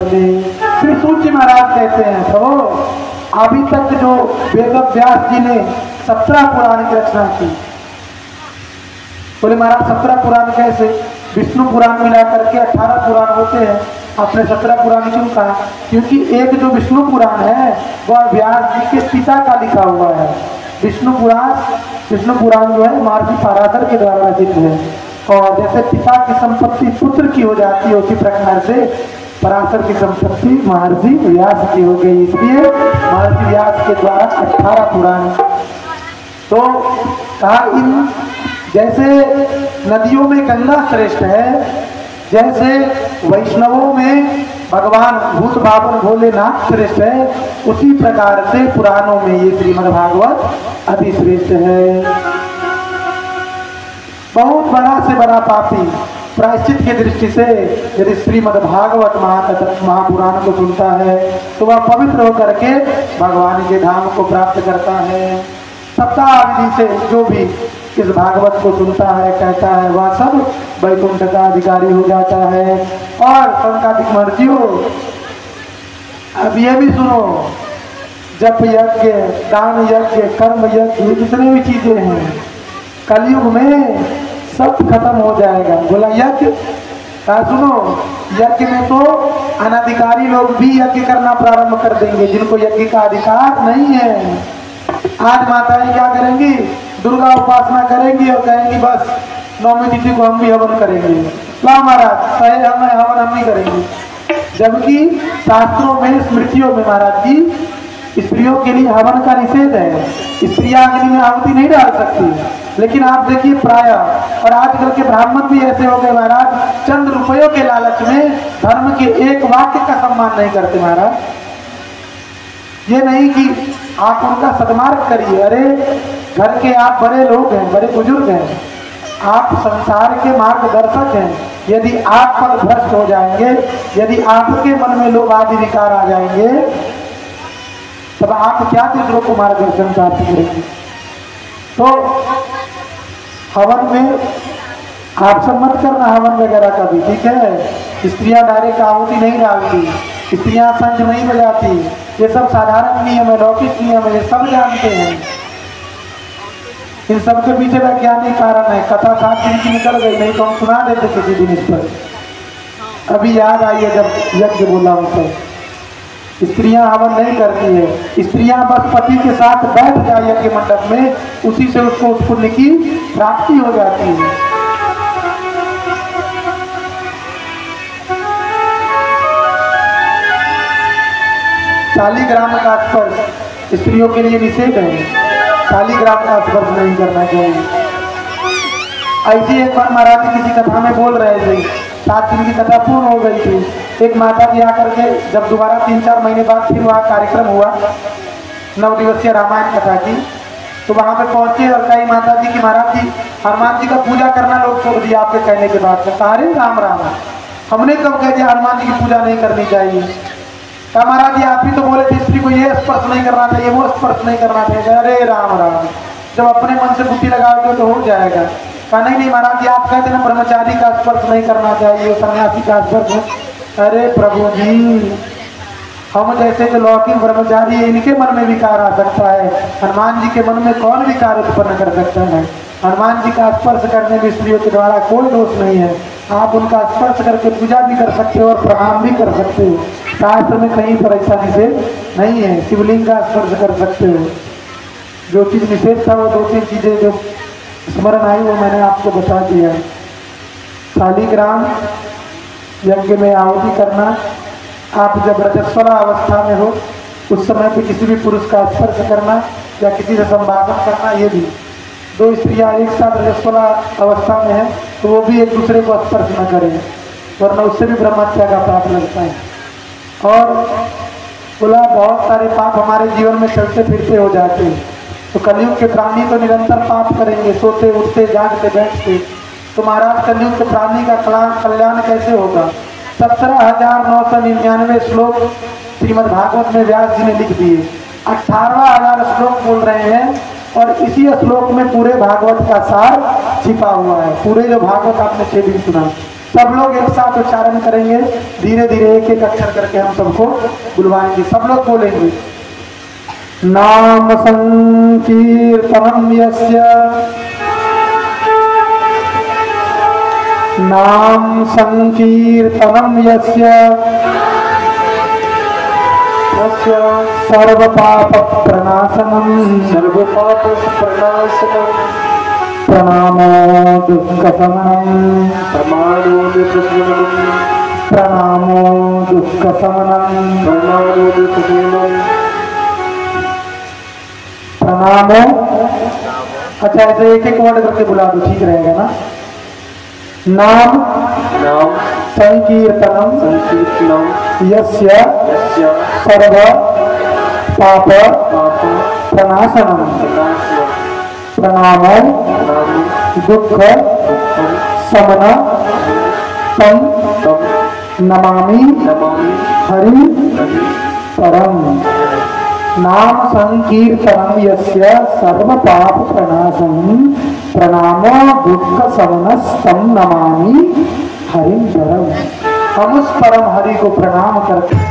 श्री सूची महाराज कहते हैं तो अभी तक जो वेद व्यास जी ने 17 पुराण की रचना की। बोले महाराज 17 पुराण कैसे? विष्णु पुराण मिला करके 18 पुराण होते हैं, आपने 17 पुराण क्यों कहा? क्योंकि एक जो विष्णु पुराण है वह व्यास जी के पिता का लिखा हुआ है। विष्णु पुराण जो है महर्षि पराशर के द्वारा रचित है, और जैसे पिता की संपत्ति पुत्र की हो जाती है उसी प्रकार से पराशर की संपत्ति महर्षि व्यास की हो गई। इसलिए महर्षि व्यास के द्वारा 18 पुराण। तो कहा इन जैसे नदियों में गंगा श्रेष्ठ है, जैसे वैष्णवों में भगवान भूत भावन भोलेनाथ श्रेष्ठ है, उसी प्रकार से पुराणों में ये श्रीमद् भागवत अति श्रेष्ठ है। बहुत बड़ा से बड़ा पापी प्रायश्चित की दृष्टि से यदि श्रीमद् भागवत महापुराण को सुनता है तो वह पवित्र होकर के भगवान के धाम को प्राप्त करता है। सप्ताह विधि से जो भी इस भागवत को सुनता है कहता है वह सब वैकुंठ का अधिकारी हो जाता है। और संकादिक महर्षियों अब ये भी सुनो, जप यज्ञ, दान यज्ञ, कर्म यज्ञ, जितने भी चीजें हैं कलयुग में सब खत्म हो जाएगा। बोला यज्ञ सुनो, यज्ञ में तो अनाधिकारी लोग भी यज्ञ करना प्रारंभ कर देंगे जिनको यज्ञ का अधिकार नहीं है। आज माताएं क्या करेंगी? दुर्गा उपासना करेंगी और कहेंगी बस नौमी तिथि को हम भी हवन करेंगे। ला महाराज सहे हमें हवन हम नहीं करेंगे, जबकि शास्त्रों में स्मृतियों में महाराज जी स्त्रियों के लिए हवन का निषेध है। स्त्रियां अग्नि में आहुति नहीं डाल सकती, लेकिन आप देखिए प्राय और आजकल के ब्राह्मण भी ऐसे हो गए महाराज, चंद रुपयों के लालच में धर्म के एक वाक्य का सम्मान नहीं करते महाराज। ये नहीं कि आप उनका सन्मार्ग करिए, अरे घर के आप बड़े लोग हैं, बड़े बुजुर्ग हैं, आप संसार के मार्गदर्शक हैं। यदि आप पद भ्रष्ट हो जाएंगे, यदि आपके मन में लोभ आदि विकार आ जाएंगे, तब आप क्या दूसरों को मार्गदर्शन प्राप्त करेंगे? तो हवन में आप सब मत करना, हवन वगैरह का भी ठीक है। स्त्रियां डायरेक्ट आहुति नहीं डालती, स्त्रियां शंख नहीं बजाती, ये सब साधारण नियम है, लौकिक नियम है, ये सब जानते हैं। इन सब के पीछे वैज्ञानिक कारण है। कथा 7 दिन की निकल गई, नहीं तो हम सुना देते किसी दिन इस पर। अभी याद आई है जब यज्ञ बोला उनको, स्त्रियां हवन नहीं करती है, स्त्रियां बस पति के साथ बैठ जाए यज्ञ मंडप में, उसी से उसको उस पुण्य की प्राप्ति हो जाती है। शालिग्राम का स्पर्श स्त्रियों के लिए निषेध है, शालिग्राम का स्पर्श नहीं करना चाहिए। ऐसी एक बार महाराज किसी कथा में बोल रहे थे, 7 दिन की कथा पूर्ण हो गई थी। एक माता जी आकर के जब दोबारा 3-4 महीने बाद फिर वहाँ कार्यक्रम हुआ 9 दिवसीय रामायण कथा की, तो वहाँ पे पहुंचे और कही माता जी की महाराज जी हनुमान जी का पूजा करना लोग छोड़ दिया आपके कहने के बाद। अरे राम राम, हमने कब कह दिया हनुमान जी की पूजा नहीं करनी चाहिए? कहा महाराज जी आप ही तो बोले थे स्त्री को ये स्पर्श नहीं करना चाहिए, वो स्पर्श नहीं करना चाहिए। अरे राम राम, जब अपने मन से बुद्धि लगाओगे तो हो जाएगा। कहा नहीं महाराज जी आप कहते ना ब्रह्मचारी का स्पर्श नहीं करना चाहिए, सन्यासी का स्पर्श। अरे प्रभु जी, हम जैसे जो लौकिक ब्रह्मचारी है इनके मन में विकार आ सकता है, हनुमान जी के मन में कौन विकार उत्पन्न कर सकता है? हनुमान जी का स्पर्श करने में स्त्रियों के द्वारा कोई दोष नहीं है। आप उनका स्पर्श करके पूजा भी कर सकते हो और प्रणाम भी कर सकते हो, शास्त्र में कहीं पर ऐसा निषेध नहीं है। शिवलिंग का स्पर्श कर सकते हो। जो चीज निषेध था वो 2-3 चीजें जो स्मरण आई वो मैंने आपको बता दिया। शालिग्राम यज्ञ में आहुति करना, आप जब रजस्वला अवस्था में हो उस समय पे किसी भी पुरुष का स्पर्श करना या किसी से संभाषण करना, ये भी 2 स्त्रियां एक साथ रजस्वला अवस्था में है तो वो भी एक दूसरे को स्पर्श न करें, वरना उससे भी ब्रह्महत्या का पाप लगता है। और बोला बहुत सारे पाप हमारे जीवन में चलते फिरते हो जाते हैं, तो कलयुग के प्राणी तो निरंतर पाप करेंगे, सोते उठते जागते बैठते। तो महाराज कलयुग के प्राणी का कल्याण कैसे होगा? 17,999 श्लोक श्रीमद् भागवत में व्यास जी ने लिख दिए, 18,000 श्लोक बोल रहे हैं, और इसी श्लोक में पूरे भागवत का सार छिपा हुआ है। पूरे जो भागवत आपने 6 दिन सुना, सब लोग एक साथ उच्चारण करेंगे, धीरे धीरे एक एक अक्षर करके हम सबको बुलवाएंगे। सब लोग बोलेंगे नाम संकीर्तनम यस्य, नाम संकीर्तनम यस्य सर्व पाप प्रणाशनम, सर्व पाप प्रणाशनम, प्रणामो दुःख शमनम, प्रणामो दुःख शमनम, प्रणामो दुःख शमनम, प्रणामो दुःख शमनम, प्रणामो। अच्छा ऐसे एक एक वर्ड करके बुला दो, ठीक रहेगा ना। नाम संकीर्तनम यस्य सर्व पाप प्रणाशनम, प्रणामो दुःख शमनम तम नमामि हरि परम। नाम संकीर्तनम यस्य सर्व पाप प्रणाशनम, प्रणामो दुःख शमनस्तम नमामि हरि परम। हम उस परम हरि को प्रणाम करते हैं।